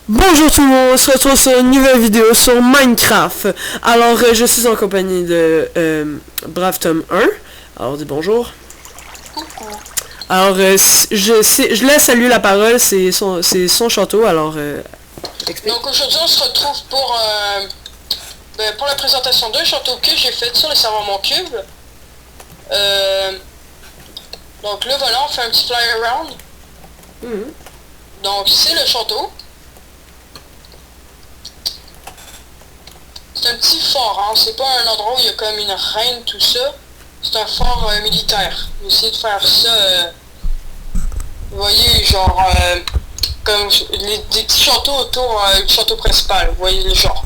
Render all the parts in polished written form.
Bonjour tout le monde, on se retrouve sur une nouvelle vidéo sur Minecraft. Alors, je suis en compagnie de Brave Tom 1. Alors, dis bonjour. Alors, je laisse à lui la parole, c'est son château, alors explique. Donc aujourd'hui on se retrouve pour la présentation d'un château que j'ai fait sur le serveur Mon Cube. Donc là voilà, on fait un petit fly around. Donc c'est le château. C'est un petit fort, hein. C'est pas un endroit où il y a comme une reine, tout ça. C'est un fort militaire. J'ai essayé de faire ça, vous voyez, genre, comme des petits châteaux autour du château principal, vous voyez le genre.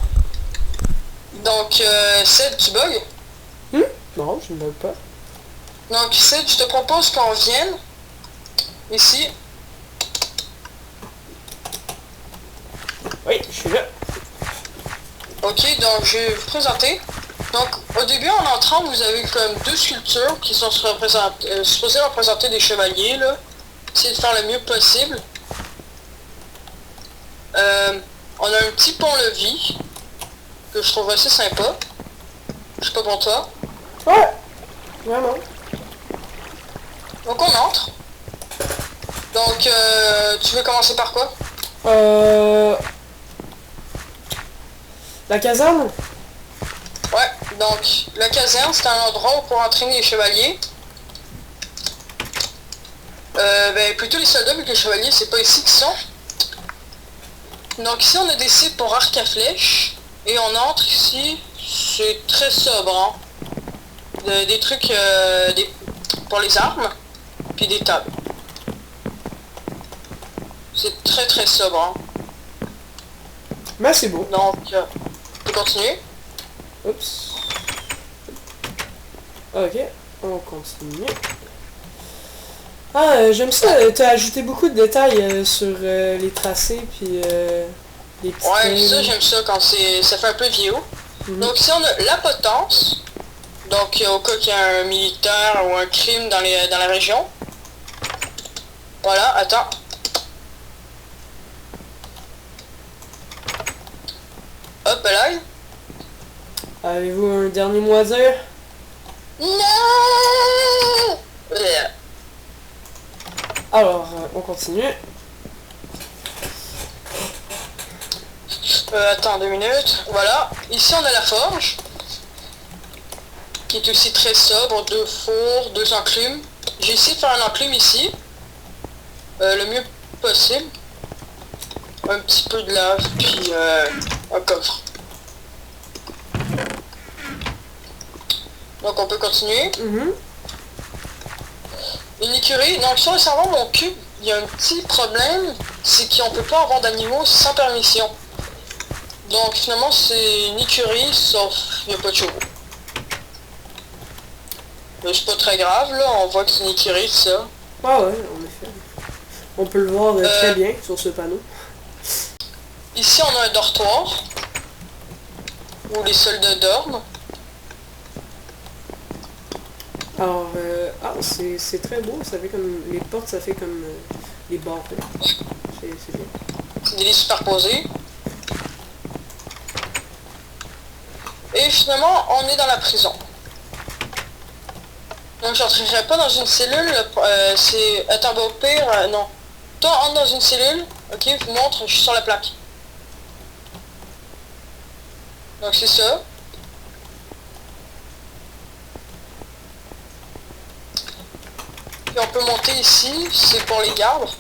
Donc, Seb, tu bugs? Non, je ne bug pas. Donc, Seb, je te propose qu'on vienne ici. Oui, je suis là. Ok, donc je vais vous présenter. Donc, au début, en entrant, vous avez comme deux sculptures qui sont supposées représenter des chevaliers, là. Essayez de faire le mieux possible. On a un petit pont-levis que je trouve assez sympa. Je sais pas pour toi. Ouais, vraiment. Donc, on entre. Donc, tu veux commencer par quoi? La caserne? Ouais, donc la caserne, c'est un endroit où pour entraîner les chevaliers. Plutôt les soldats, vu que les chevaliers, c'est pas ici qu'ils sont. Donc ici, on a des sites pour arc à flèche. Et on entre ici, c'est très sobre, hein. Des trucs pour les armes, puis des tables. C'est très très sobre, hein. Ben, c'est beau. Donc, on peut continuer. Oups. Ok, on continue. Ah, j'aime ça, t'as ajouté beaucoup de détails sur les tracés, puis les petits Ouais, trains. ça j'aime ça quand ça fait un peu vieux. Donc ici on a la potence. Donc au cas qu'il y a un militaire ou un crime dans la région. Voilà, attends. Hop là. Avez-vous un dernier mot à dire? Non. Alors, on continue. Attends 2 minutes. Voilà. Ici on a la forge. Qui est aussi très sobre. 2 fours, 2 enclumes. J'ai essayé de faire un enclume ici. Le mieux possible. Un petit peu de lave, puis un coffre. Donc on peut continuer. Une écurie. Donc sur le serveur Mon Cube, il y a un petit problème, c'est qu'on peut pas avoir d'animaux sans permission. Donc finalement c'est une écurie, sauf il n'y a pas de chevaux. Mais c'est pas très grave, là, on voit que c'est une écurie, ça. Ah ouais, en effet. On peut le voir très bien sur ce panneau. Ici on a un dortoir, où les soldats dorment. Alors, c'est très beau, ça fait comme... Les portes, ça fait comme les barres. C'est bien. C'est des lits superposés. Et finalement, on est dans la prison. Donc j'entrerai pas dans une cellule, c'est... Attends, au pire, non. Toi, entre dans une cellule, ok, je vous montre, je suis sur la plaque. Donc c'est ça. Puis on peut monter ici, c'est pour les gardes.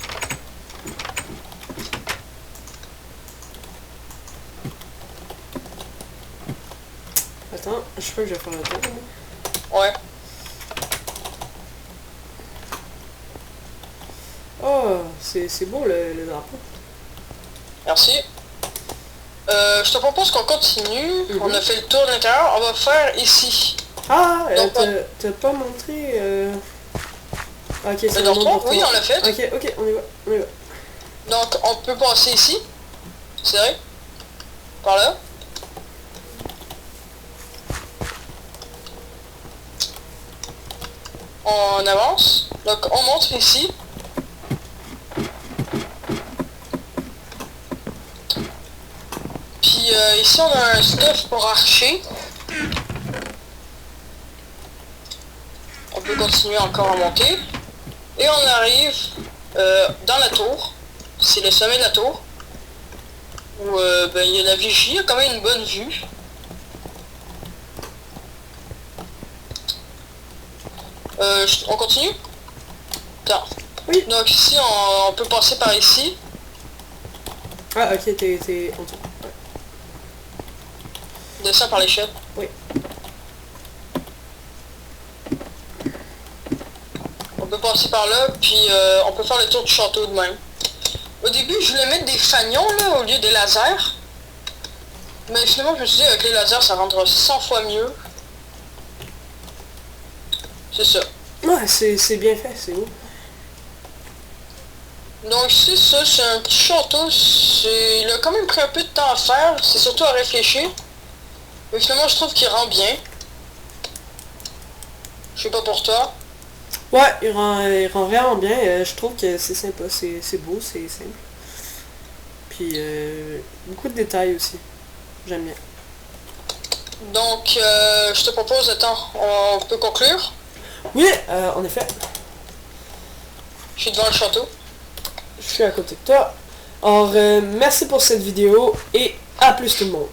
Attends, je crois que je vais faire un tour. Moi. Ouais. Oh, c'est beau le drapeau. Merci. Je te propose qu'on continue. On a fait le tour de l'intérieur. On va faire ici. Ah, Donc, t'as pas montré... Ok, c'est le vraiment dortoir, pour oui, toi. on l'a fait. Ok, on y va, on y va. Donc on peut passer ici. C'est vrai. Par là. On avance. Donc on monte ici. ici on a un stuff pour archer. On peut continuer encore à monter. Et on arrive dans la tour. C'est le sommet de la tour. Où ben, il y a la vigie, il y a quand même une bonne vue. On continue? Attends. Oui. Donc ici on peut passer par ici. Ah ok, t'es en dessous. Ouais. Descends par l'échelle. Oui. On peut passer par là, puis on peut faire le tour du château de même. Au début, je voulais mettre des fanions là au lieu des lasers. Mais finalement, je me suis dit avec les lasers, ça rendra 100 fois mieux. C'est ça. Ouais, c'est bien fait, c'est beau. Donc c'est ça, c'est un petit château. Il a quand même pris un peu de temps à faire. C'est surtout à réfléchir. Mais finalement, je trouve qu'il rend bien. Je sais pas pour toi. Ouais, il rend vraiment bien. Je trouve que c'est sympa, c'est beau, c'est simple. Puis beaucoup de détails aussi. J'aime bien. Donc, je te propose, attends, on peut conclure. Oui, en effet. Je suis devant le château. Je suis à côté de toi. Alors, merci pour cette vidéo et à plus tout le monde.